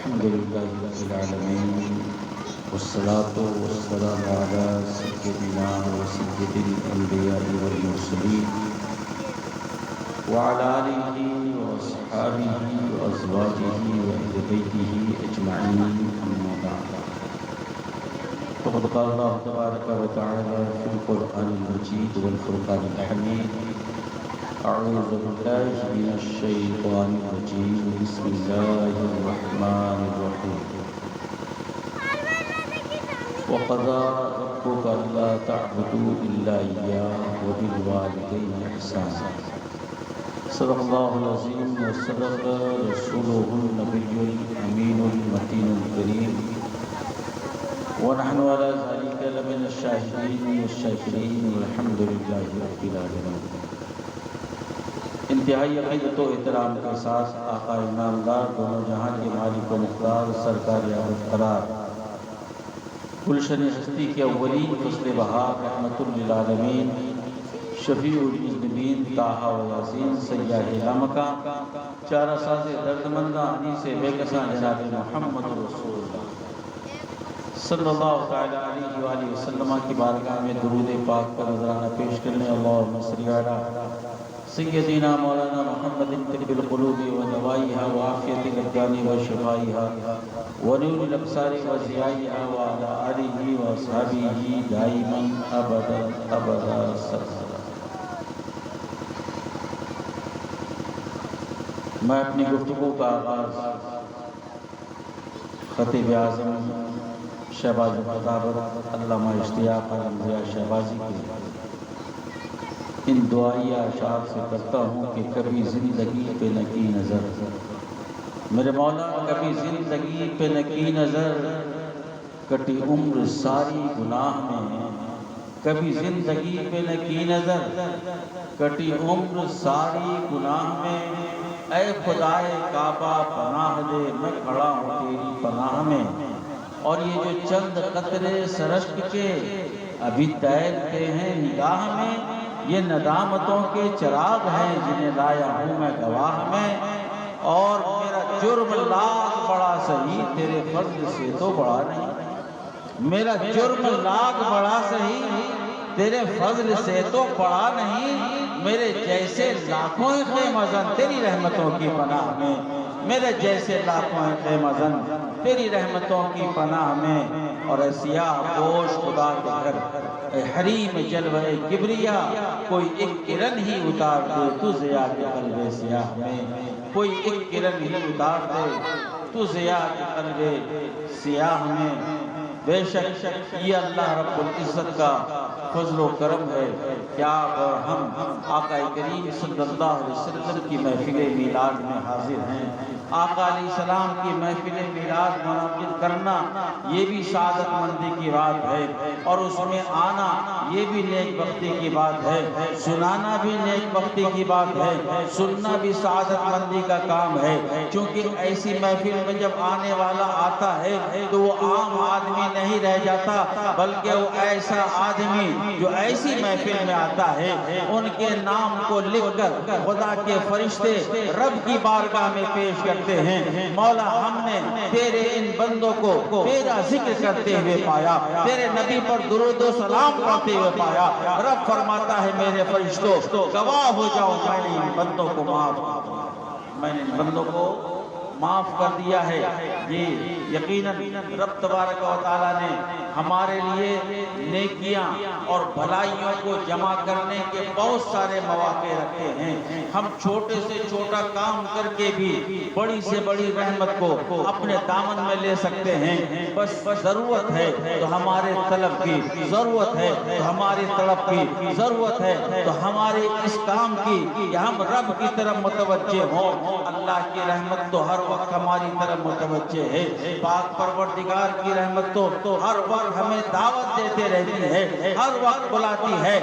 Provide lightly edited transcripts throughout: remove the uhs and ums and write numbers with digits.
الحمد لله رب العالمين والصلاة والسلام على سيدنا وسيد الأنبياء والمرسلين وعلى آله وأصحابه وأزواجه وأهل بيته أجمعين أما بعد فقد قال الله تبارك وتعالى في القرآن المجيد والفرقان الحميد أعوذ بالله من الشيطان الرجيم بسم الله الرحمن الرحيم وقضى ربك ألا تعبدوا إلا إياه وبالوالدين إحسانا صدق الله العظيم وصدق رسوله النبي الأمين المتين الكريم ونحن على ذلك لمن الشاهدين والشاكرين والحمد لله رب العالمين. انتہائی عقیدت و احترام کے ساتھ آقا نامدار دونوں جہاں کے مالک و مختار سرکار عابد قرار گلشن ہستی کے اولین فصل بہار رحمت للعالمین شفیع المذنبین طٰہٰ و یاسین سیاہ لامکہ چارہ ساز دردمندہ انیس بے کساں جناب محمد رسول اللہ صلی اللہ تعالیٰ علیہ وآلہ وسلم کی بارگاہ میں درود پاک کا نذرانہ پیش کرنے اللہم صلی علی سیدنا مولانا محمد طب القلوب و دوائها و عافیت الابدان و شفائها و نور الابصار و ضیائها و علی آلہ و اصحابہ دائما ابدا ابدا سرسرا. میں اپنی گفتگو کا آغاز خطیب اعظم شہباز خطابت علامہ اشتیاق احمد ضیاء شہبازی کے ان دعائیہ اشعار سے کرتا ہوں کہ کبھی زندگی پہ نہ کی نظر میرے مولا، کبھی زندگی پہ نہ کی نظر کٹی عمر ساری گناہ میں، کبھی زندگی پہ نہ کی نظر کٹی عمر ساری گناہ میں. اے خدائے کعبہ پناہ دے، میں کھڑا ہوں تیری پناہ میں. اور یہ جو چند قطرے سرشک کے ابھی تیرتے ہیں نگاہ میں، یہ ندامتوں کے چراغ ہیں جنہیں لایا ہوں میں گواہ میں. اور میرا جرم لاکھ بڑا سہی تیرے فضل سے تو بڑا نہیں، میرا جرم لاکھ بڑا سہی تیرے فضل سے تو بڑا نہیں. میرے جیسے لاکھوں خیمہ زن تیری رحمتوں کی پناہ میں، میرے جیسے لاکھوں خیمہ زن تیری رحمتوں کی پناہ میں. اور اے سیاہ پوش خدا کے گھر، اے حریم جلوہ کبریا، کوئی ایک کرن ہی اتار دے تو ضیاء کے قلب سیاہ میں، کوئی ایک کرن ہی اتار دے تو ضیاء کے قلب سیاہ میں. بے شک یہ اللہ رب العزت کا فضل و کرم ہے کہ آپ اور ہم آقا کریم صلی اللہ علیہ وسلم کی محفل میلاد میں حاضر ہیں. آقا علیہ السلام کی محفل میلاد منعقد کرنا یہ بھی سعادت مندی کی بات ہے، اور اس میں آنا یہ بھی نیک بختی کی بات ہے، سنانا بھی نیک بختی کی بات ہے، سننا بھی سعادت مندی کا کام ہے. چونکہ ایسی محفل میں جب آنے والا آتا ہے تو وہ عام آدمی نہیں رہ جاتا، بلکہ وہ ایسا آدمی جو ایسی محفل میں آتا ہے ان کے نام کو لکھ کر خدا کے فرشتے رب کی بارگاہ میں پیش کرتے ہیں. مولا، ہم نے تیرے ان بندوں کو تیرا ذکر کرتے ہوئے پایا، تیرے نبی پر درود و سلام پڑھتے ہوئے پایا. رب فرماتا ہے میرے فرشتوں گواہ ہو جاؤ، میں نے ان بندوں کو معاف کر دیا ہے. یہ یقیناً رب تبارک و تعالیٰ نے ہمارے لیے نیکیاں اور بھلائیوں کو جمع کرنے کے بہت سارے مواقع رکھے ہیں. ہم چھوٹے سے چھوٹا کام کر کے بھی بڑی سے بڑی رحمت کو اپنے دامن میں لے سکتے ہیں. بس ضرورت ہے تو ہمارے طلب کی، ضرورت ہے تو ہماری طلب کی، ضرورت ہے تو ہمارے اس کام کی کہ ہم رب کی طرف متوجہ ہوں. اللہ کی رحمت تو ہر وقت ہماری طرف متوجہ ہے. پاک پروردگار کی رحمت تو ہر وقت ہمیں دعوت دیتے رہتی ہے، ہر وقت بلاتی ہے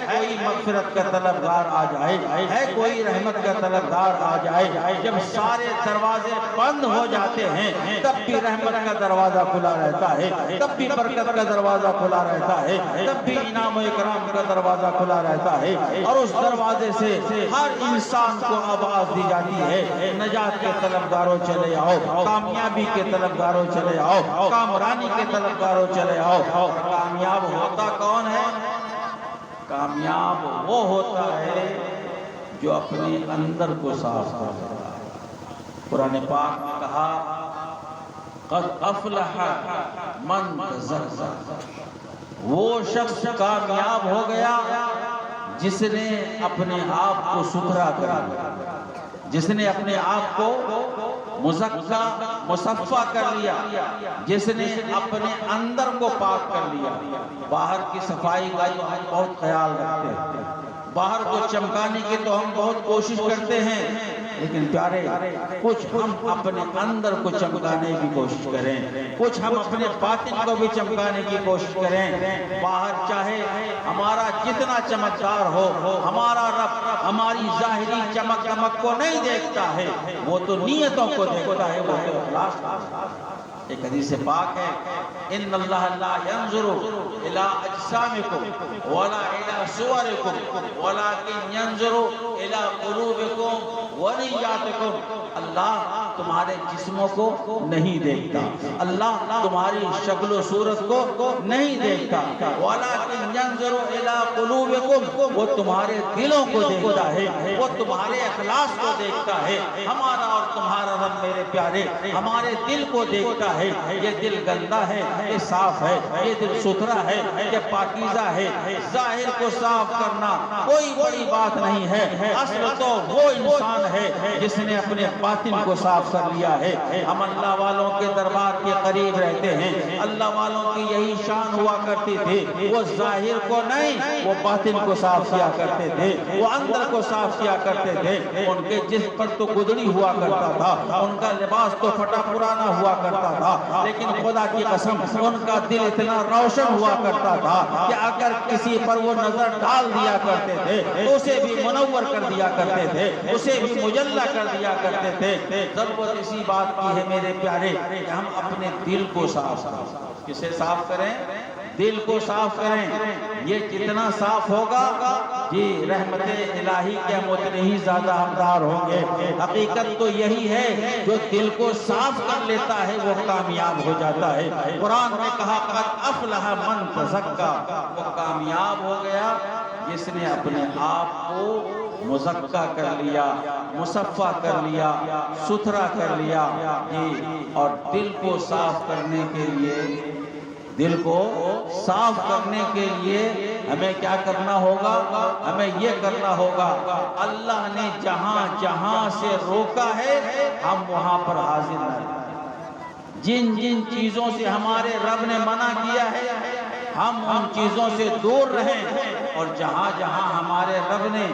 کوئی مغفرت کا طلبگار آ جائے، ہے کوئی رحمت کا طلبگار آ جائے. جب سارے دروازے بند ہو جاتے ہیں تب بھی رحمت کا دروازہ کھلا رہتا ہے، تب بھی برکت کا دروازہ کھلا رہتا ہے، تب بھی انعام و اکرام کا دروازہ کھلا رہتا ہے. اور اس دروازے سے ہر انسان کو آواز دی جاتی ہے، نجات کے طلبگار طلبگاروں چلے آؤ، کامیابی کے طلبگاروں چلے آؤ، کامرانی کے طلبگاروں چلے آؤ۔ کامیاب ہوتا کون ہے؟ کامیاب وہ ہوتا ہے جو اپنے اندر کو صاف کرتا ہے۔ قرآن پاک نے کہا قد افلح من تزکا، وہ شخص کامیاب ہو گیا جس نے اپنے آپ کو ستھرا کر لیا، جس نے اپنے آپ کو مزکا مصفا کر لیا، جس نے اپنے اندر کو پاک کر لیا۔ باہر کی صفائی کا تو ہم بہت خیال رکھتے ہیں، باہر کو چمکانے کی تو ہم بہت کوشش کرتے ہیں، لیکن پیارے کچھ ہم اپنے اندر کو چمکانے کی کوشش کریں، کچھ ہم اپنے باطن کو بھی چمکانے کی کوشش کریں۔ باہر چاہے ہمارا جتنا چمکدار ہو، ہمارا رب ہماری ظاہری چمک دمک کو نہیں دیکھتا ہے، وہ تو نیتوں کو دیکھتا ہے، وہ تو اخلاص کو۔ ایک حدیث پاک ہے ان اللہ لا ينظر الى اجسامکم ولا الى صورکم ولكن ينظر الى قلوبکم ونیاتکم۔ اللہ تمہارے جسموں کو نہیں دیکھتا، اللہ تمہاری شکل و صورت کو نہیں دیکھتا، وَلَكِنْ يَنْظُرُ إِلَىٰ قُلُوبِكُمْ، وہ تمہارے دلوں کو دیکھتا ہے، وہ تمہارے اخلاص کو دیکھتا ہے۔ ہمارا اور تمہارا رب میرے پیارے ہمارے دل کو دیکھتا ہے، یہ دل گندا ہے، یہ صاف ہے، یہ دل ستھرا ہے، یہ پاکیزہ ہے۔ ظاہر کو صاف کرنا کوئی بڑی بات نہیں ہے، اصل تو وہ انسان ہے جس نے اپنے باطن کو صاف کر لیا ہے۔ ہم اللہ والوں کے دربار کے قریب رہتے ہیں، اللہ والوں کی یہی شان ہوا کرتی تھی، وہ ظاہر کو نہیں، وہ باطن کو صاف کیا کرتے تھے، وہ اندر کو صاف کیا کرتے تھے۔ ان کے جسم پر تو گدڑی ہوا کرتا تھا، ان کا لباس تو پھٹا پرانا ہوا کرتا تھا، لیکن خدا کی قسم ان کا دل اتنا روشن ہوا کرتا تھا کہ اگر کسی پر وہ نظر ڈال دیا کرتے تھے تو اسے بھی منور کر دیا کرتے تھے، اسے بھی مجلہ کر دیا کرتے تھے۔ ضرورت اسی بات کی ہے میرے پیارے کہ ہم اپنے دل کو صاف کریں۔ کسے صاف کریں؟ دل کو صاف کریں۔ یہ جتنا صاف ہوگا جی رحمت الہی کے ہم اتنے ہی زیادہ حقدار ہوں گے۔ حقیقت تو یہی ہے جو دل کو صاف کر لیتا ہے وہ کامیاب ہو جاتا ہے۔ قرآن نے کہا قد افلح من تزکا، وہ کامیاب ہو گیا جس نے اپنے آپ کو مزکا کر لیا، مصفا کر لیا، ستھرا کر لیا۔ اور دل کو صاف کرنے کے لیے، دل کو صاف کرنے کے لیے ہمیں کیا کرنا ہوگا؟ ہمیں یہ کرنا ہوگا اللہ نے جہاں جہاں سے روکا ہے ہم وہاں پر حاضر رہیں۔ جن جن چیزوں سے ہمارے رب نے منع کیا ہے ہم ان چیزوں سے دور رہیں، اور جہاں جہاں ہمارے رب نے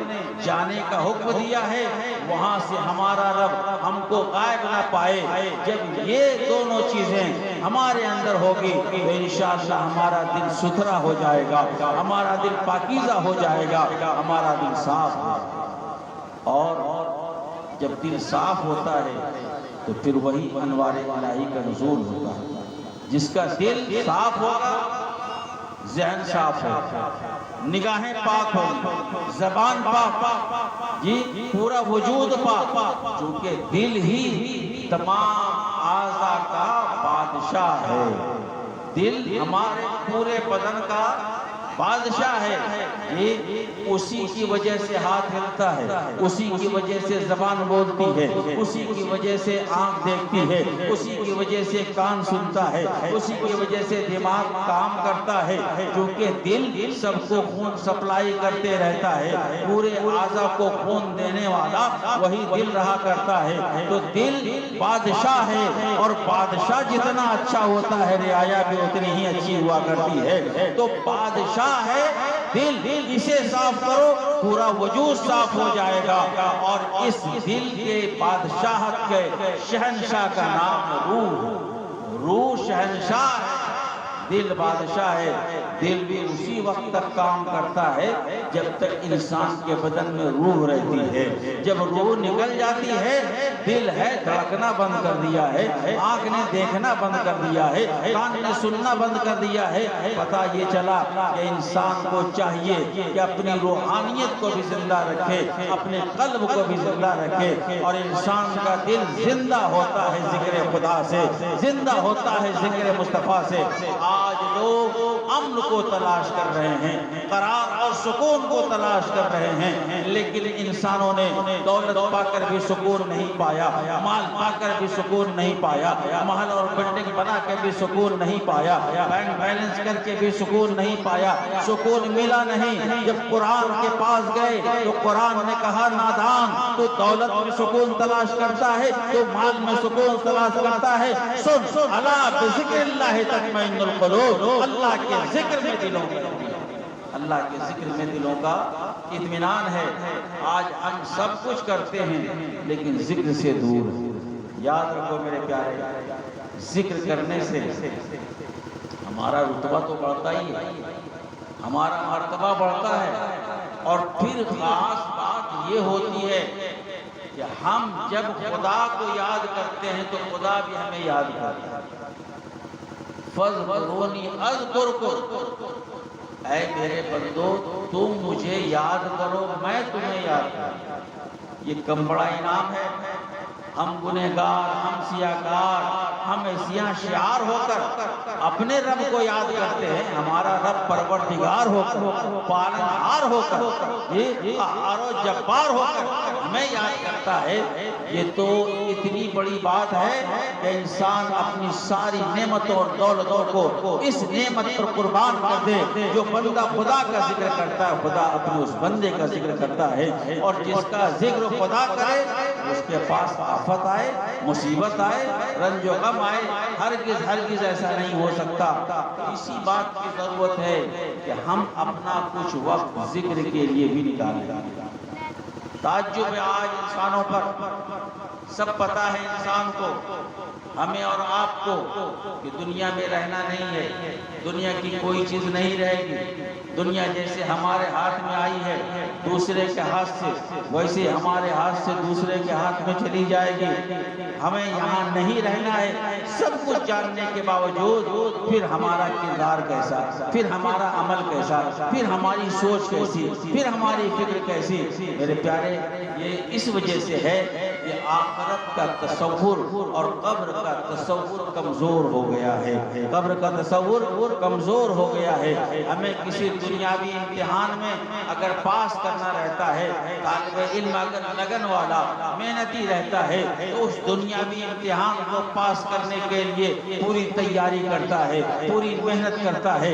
جانے کا حکم دیا ہے وہاں سے ہمارا رب ہم کو غائب نہ پائے۔ جب یہ دونوں چیزیں ہمارے اندر ہوگی تو انشاءاللہ ہمارا دل ستھرا ہو جائے گا، ہمارا دل پاکیزہ ہو جائے گا، ہمارا دل صاف ہو جائے گا۔ اور جب دل صاف ہوتا ہے تو پھر وہی انوار الہی کا نزول ہوتا ہے۔ جس کا دل صاف ہوگا ذہن صاف ہوگا، نگاہیں پاک ہوگی، زبان پاک، جی پورا وجود پاک، چونکہ دل ہی تمام اعضاء کا بادشاہ ہے۔ دل ہمارے پورے بدن کا بادشاہ ہے، یہ اسی کی وجہ سے ہاتھ ہلتا ہے، اسی کی وجہ سے زبان بولتی ہے، اسی کی وجہ سے آنکھ دیکھتی ہے، اسی کی وجہ سے کان سنتا ہے، اسی کی وجہ سے دماغ کام کرتا ہے، کیونکہ دل سب کو خون سپلائی کرتے رہتا ہے، پورے اعضاء کو خون دینے والا وہی دل رہا کرتا ہے۔ تو دل بادشاہ ہے، اور بادشاہ جتنا اچھا ہوتا ہے رعایا بھی اتنی ہی اچھی ہوا کرتی ہے۔ تو بادشاہ ہے دل، اسے صاف کرو پورا وجود صاف ہو جائے گا۔ اور اس دل کے بادشاہت کے شہنشاہ کا نام روح، روح شہنشاہ ہے۔ دل بادشاہ ہے، دل بھی اسی وقت تک کام کرتا ہے جب تک انسان کے بدن میں روح رہتی ہے۔ جب روح نکل جاتی ہے، دل ہے دھڑکنا بند کر دیا ہے، آنکھ نے دیکھنا بند کر دیا ہے، کان نے سننا بند کر دیا ہے۔ پتہ یہ چلا کہ انسان کو چاہیے کہ اپنی روحانیت کو بھی زندہ رکھے، اپنے قلب کو بھی زندہ رکھے، اور انسان کا دل زندہ ہوتا ہے ذکر خدا سے، زندہ ہوتا ہے ذکر مصطفیٰ سے۔ آج لوگ امن کو تلاش کر رہے ہیں، قرار اور سکون کو تلاش کر رہے ہیں، لیکن انسانوں نے دولت پا کر بھی سکون نہیں پایا، مال پا کر بھی سکون نہیں پایا، محل اور بلڈنگ بنا کے بھی سکون نہیں پایا، بینک بیلنس کر کے بھی سکون نہیں پایا، سکون ملا نہیں۔ جب قرآن کے پاس گئے تو قرآن نے کہا نادان، تو دولت میں سکون تلاش کرتا ہے، تو مال میں سکون تلاش کرتا ہے، سن الا بذکر اللہ تطمئن القلوب، اللہ کے ذکر میں دلوں کا، اللہ کے ذکر میں دلوں کا اطمینان ہے۔ آج ہم سب کچھ کرتے ہیں لیکن ذکر سے دور ہیں۔ یاد رکھو میرے پیارے، ذکر کرنے سے ہمارا رتبہ تو بڑھتا ہی ہے، ہمارا مرتبہ بڑھتا ہے، اور پھر خاص بات یہ ہوتی ہے کہ ہم جب خدا کو یاد کرتے ہیں تو خدا بھی ہمیں یاد کرتا ہے۔ فَاذْكُرُونِی اذْکُرکم، اے میرے بندو تم مجھے یاد کرو میں تمہیں یاد کروں۔ یہ کم بڑا انعام ہے۔ ہم گنہگار، ہم سیاہکار، ہم سیاہ شعار ہو کر اپنے رب کو یاد کرتے ہیں، ہمارا رب پروردگار ہو کر، پالنہار ہو کر، قہار و جبار ہو کر ہمیں یاد کرتا ہے۔ یہ تو اتنی بڑی بات ہے کہ انسان اپنی ساری نعمتوں اور دولتوں کو اس نعمت پر قربان کر دے۔ جو بندہ خدا کا ذکر کرتا ہے، خدا اپنے اس بندے کا ذکر کرتا ہے، اور جس کا ذکر خدا کرے اس کے پاس آفت آئے، مصیبت آئے، رنج و غم آئے، ہرگز ایسا نہیں ہو سکتا۔ اسی بات کی ضرورت ہے کہ ہم اپنا کچھ وقت ذکر کے لیے بھی نکالیں۔ تعجب ہے آج انسانوں پر، سب پتا ہے انسان کو، ہمیں اور آپ کو، کہ دنیا میں رہنا نہیں ہے، دنیا کی کوئی چیز نہیں رہے گی۔ دنیا جیسے ہمارے ہاتھ میں آئی ہے دوسرے کے ہاتھ سے، ویسے ہمارے ہاتھ سے دوسرے کے ہاتھ میں چلی جائے گی۔ ہمیں یہاں نہیں رہنا ہے۔ سب کچھ جاننے کے باوجود پھر ہمارا کردار کیسا، پھر ہمارا عمل کیسا، پھر ہماری سوچ کیسی، پھر ہماری فکر کیسی۔ میرے پیارے، یہ اس وجہ سے ہے کہ آخرت کا تصور اور قبر کا تصور کمزور ہو گیا ہے، قبر کا تصور کمزور ہو گیا ہے۔ ہمیں کسی دنیاوی امتحان میں اگر پاس کرنا رہتا ہے، طالب علم اگر لگن والا محنتی رہتا ہے تو اس دنیاوی امتحان کو پاس کرنے کے لیے پوری تیاری کرتا ہے، پوری محنت کرتا ہے،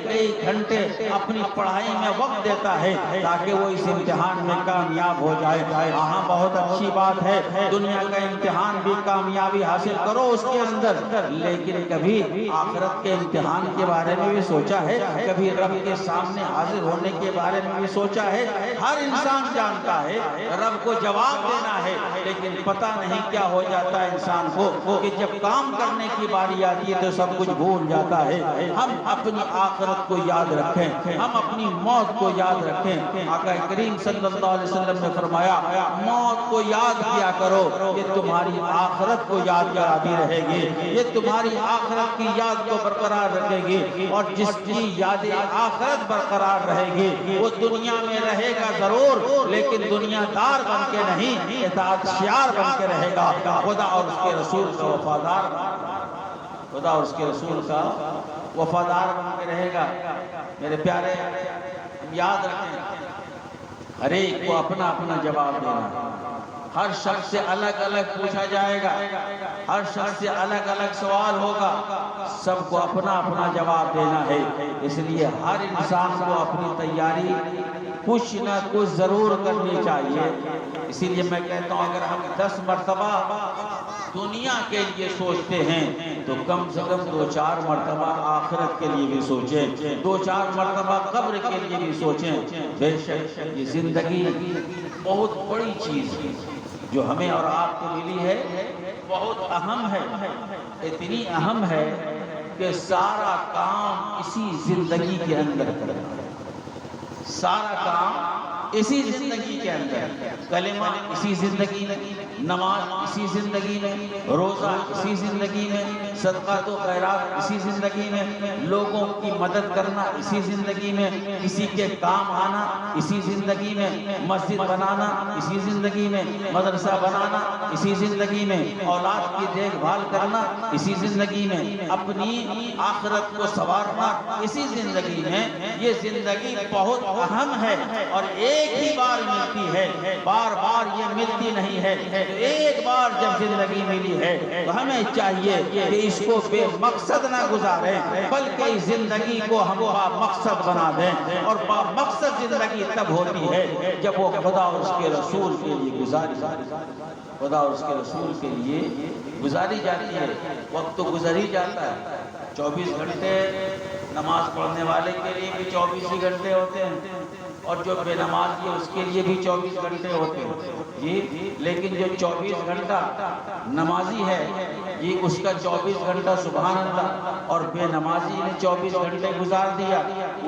کئی گھنٹے اپنی پڑھائی میں وقت دیتا ہے تاکہ وہ اس امتحان میں کامیاب ہو جائے۔ ہاں بہت اچھی بات ہے، دنیا کا امتحان بھی کامیابی حاصل کرو اس کے اندر، لیکن کبھی آخرت کے امتحان کے بارے میں بھی سوچا ہے؟ کبھی رب کے سامنے حاضر ہونے کے بارے میں بھی سوچا ہے؟ ہر انسان جانتا ہے رب کو جواب دینا ہے، لیکن پتہ نہیں کیا ہو جاتا ہے انسان کو کہ جب کام کرنے کی باری آتی ہے تو سب کچھ بھول جاتا ہے۔ ہم اپنی آخرت کو یاد رکھیں، ہم اپنی موت کو یاد رکھیں۔ آقا کریم صلی اللہ علیہ وسلم نے فرمایا موت کو یاد کیا کرو، یہ تمہاری آخرت کو یاد کراتی رہے گی، یہ تمہاری آخرت کی یاد کو برقرار رکھے گی، اور جس کی یاد آخرت برقرار رہے گی وہ دنیا میں رہے گا ضرور، لیکن دنیا دار بن کے نہیں، اطاعت شعار بن کے رہے گا، خدا اور اس کے رسول کا وفادار، خدا اور اس کے رسول کا وفادار بن کے رہے گا۔ میرے پیارے، ہم یاد رکھیں ہر ایک کو اپنا اپنا جواب دینا، ہر شخص سے الگ الگ پوچھا جائے گا، ہر شخص سے الگ الگ سوال ہوگا، سب کو اپنا اپنا جواب دینا ہے۔ اس لیے ہر انسان کو اپنی تیاری کچھ نہ کچھ ضرور کرنی چاہیے۔ اسی لیے میں کہتا ہوں اگر ہم 10 مرتبہ دنیا کے لیے سوچتے ہیں تو کم سے کم 2-4 مرتبہ آخرت کے لیے بھی سوچیں، 2-4 مرتبہ قبر کے لیے بھی سوچیں۔ بے شک یہ زندگی بہت بڑی چیز ہے جو ہمیں اور آپ کو ملی ہے، بہت اہم ہے، اتنی اہم ہے کہ سارا کام اسی زندگی کے اندر کرنا، سارا کام اسی زندگی کے اندر، کلمہ اسی زندگی میں، نماز اسی زندگی میں، روزہ اسی زندگی میں، صدقات و خیرات اسی زندگی میں، لوگوں کی مدد کرنا اسی زندگی میں، کسی کے کام آنا اسی زندگی میں، مسجد بنانا اسی زندگی میں، مدرسہ بنانا اسی زندگی میں، اولاد کی دیکھ بھال کرنا اسی زندگی میں، اپنی آخرت کو سنوارنا اسی زندگی میں۔ یہ زندگی بہت اہم ہے اور ایک ہی بار ملتی ہے، بار بار یہ ملتی نہیں ہے۔ ایک بار جب زندگی ملی ہے تو ہمیں چاہیے کہ اس کو بے مقصد نہ گزاریں، بلکہ اس زندگی کو ہم با مقصد بنا دیں۔ اور با مقصد زندگی تب ہوتی ہے جب وہ خدا اور اس کے رسول کے لیے گزاری خدا اور اس کے رسول کے لیے گزاری جاتی ہے۔ وقت تو گزر ہی جاتا ہے، 24 گھنٹے نماز پڑھنے والے کے لیے بھی 24 ہی گھنٹے ہوتے ہیں، اور جو بے نماز ہے اس کے لیے بھی 24 گھنٹے ہوتے ہیں جی، لیکن جو 24 گھنٹہ نمازی ہے یہ اس کا 24 گھنٹہ سبحان اللہ، اور بے نمازی نے 24 گھنٹے گزار دیا،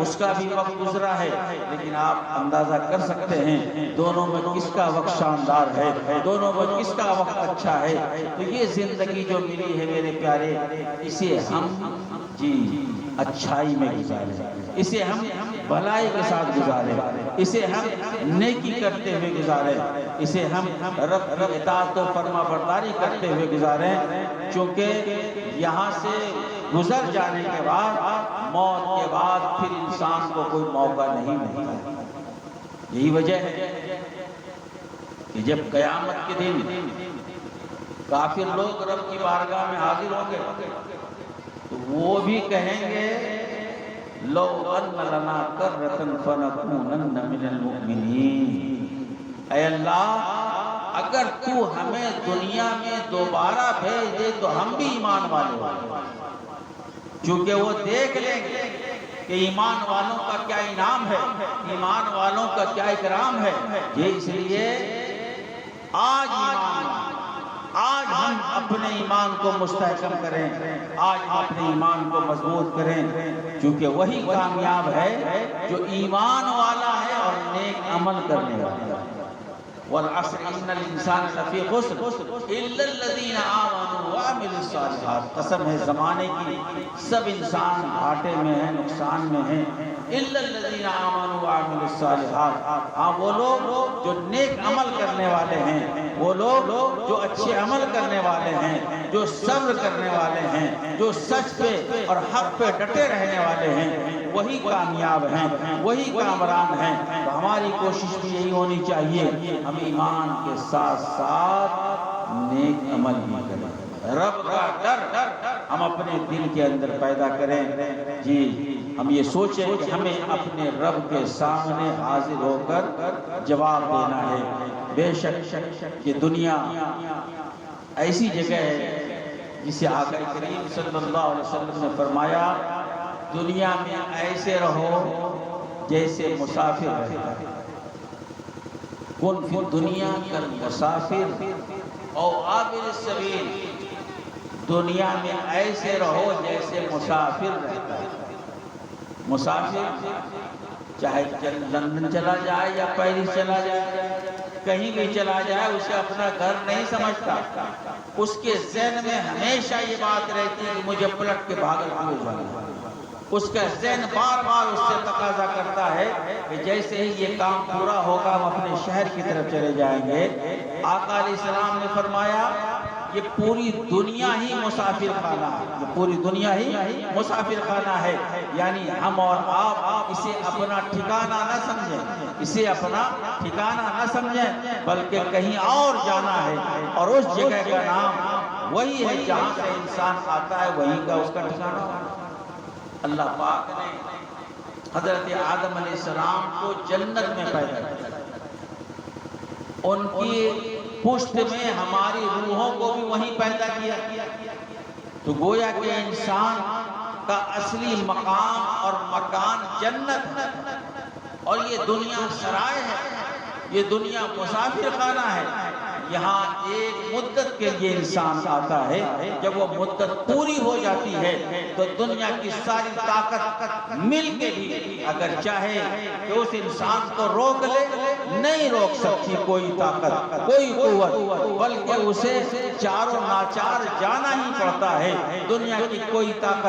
اس کا بھی وقت گزرا ہے۔ لیکن آپ اندازہ کر سکتے ہیں دونوں میں کس کا وقت شاندار ہے، دونوں میں کس کا وقت اچھا ہے۔ تو یہ زندگی جو ملی ہے میرے پیارے، اسے ہم جی اچھائی میں گزاریں، اسے ہم بھلائی کے ساتھ گزاریں، اسے ہم نیکی کرتے ہوئے گزاریں، اسے ہم رب کی اطاعت و فرما برداری کرتے ہوئے گزاریں، چونکہ یہاں سے گزر جانے کے بعد، موت کے بعد پھر انسان کو کوئی موقع نہیں ملتا۔ یہی وجہ ہے کہ جب قیامت کے دن کافر لوگ رب کی بارگاہ میں حاضر ہوں گے تو وہ بھی کہیں گے لو ان لنا کرۃ فنکونن من المؤمنین، اے اللہ اگر تو ہمیں دنیا میں دوبارہ بھیج دے تو ہم بھی ایمان والے ہوں، چونکہ وہ دیکھ لیں گے کہ ایمان والوں کا کیا انعام ہے، ایمان والوں کا کیا اکرام ہے۔ یہ اس لیے آج ہم اپنے ایمان کو مستحکم کریں، آج ہم اپنے ایمان کو مضبوط کریں، کیونکہ وہی کامیاب ہے جو ایمان والا ہے اور نیک عمل کرنے والا ہے۔ والعصر ان الانسان لفی خسر الا الذین آمنوا وعملوا الصالحات، قسم ہے زمانے کی سب انسان گھاٹے میں ہیں، نقصان میں ہیں، الا الذین آمنوا وعملوا الصالحات، ہاں وہ لوگ جو نیک عمل کرنے والے ہیں، وہ لوگ جو اچھے عمل کرنے والے ہیں، جو صبر کرنے والے ہیں، جو سچ پہ اور حق پہ ڈٹے رہنے والے ہیں، وہی کامیاب ہیں، وہی کامران ہیں۔ تو ہماری کوشش بھی یہی ہونی چاہیے ہم ایمان کے ساتھ ساتھ نیک عمل بھی کریں، رب کا ڈر ہم اپنے دل کے اندر پیدا کریں۔ جی ہم یہ سوچیں کہ ہمیں اپنے رب کے سامنے حاضر ہو کر جواب دینا ہے۔ بے شک کہ دنیا ایسی جگہ ہے جسے آقا کریم صلی اللہ علیہ وسلم نے فرمایا دنیا میں ایسے رہو جیسے مسافر رہتا ہے، کن فی الدنیا کالمسافر او عابر السبیل، دنیا میں ایسے رہو جیسے مسافر رہتا ہے۔ مسافر چاہے لندن چلا جائے یا پیرس چلا جائے، کہیں بھی چلا جائے، اسے اپنا گھر نہیں سمجھتا، اس کے ذہن میں ہمیشہ یہ بات رہتی ہے کہ مجھے پلٹ کے بھاگلپور جانا ہے۔ اس کا ذہن بار بار اس سے تقاضا کرتا ہے کہ جیسے ہی یہ کام پورا ہوگا ہم اپنے شہر کی طرف چلے جائیں گے۔ آقا علیہ السلام نے فرمایا یہ پوری دنیا ہی مسافر خانہ ہے، یہ پوری دنیا ہی مسافر خانہ ہے، یعنی ہم اور آپ اسے اپنا ٹھکانہ نہ سمجھیں، اسے اپنا ٹھکانہ نہ سمجھیں، بلکہ کہیں اور جانا ہے، اور اس جگہ کا نام وہی ہے جہاں سے انسان آتا ہے، وہیں کا اس کا ٹھکانہ ہے۔ اللہ پاک نے حضرت آدم علیہ السلام کو جنت میں پیدا کیا، ان کی پشت میں ہماری روحوں کو بھی وہیں پیدا کیا، تو گویا کہ انسان کا اصلی مقام اور مکان جنت ہے، اور یہ دنیا سرائے ہے، یہ دنیا مسافر خانہ ہے، یہاں ایک مدت کے لیے انسان آتا ہے، جب وہ مدت پوری ہو جاتی ہے تو دنیا کی ساری طاقت مل کے بھی اگر چاہے کہ اس انسان کو روک لے، نہیں روک سکتی کوئی طاقت، کوئی قوت، بلکہ اسے چاروں ناچار جانا ہی پڑتا ہے۔ دنیا کی کوئی طاقت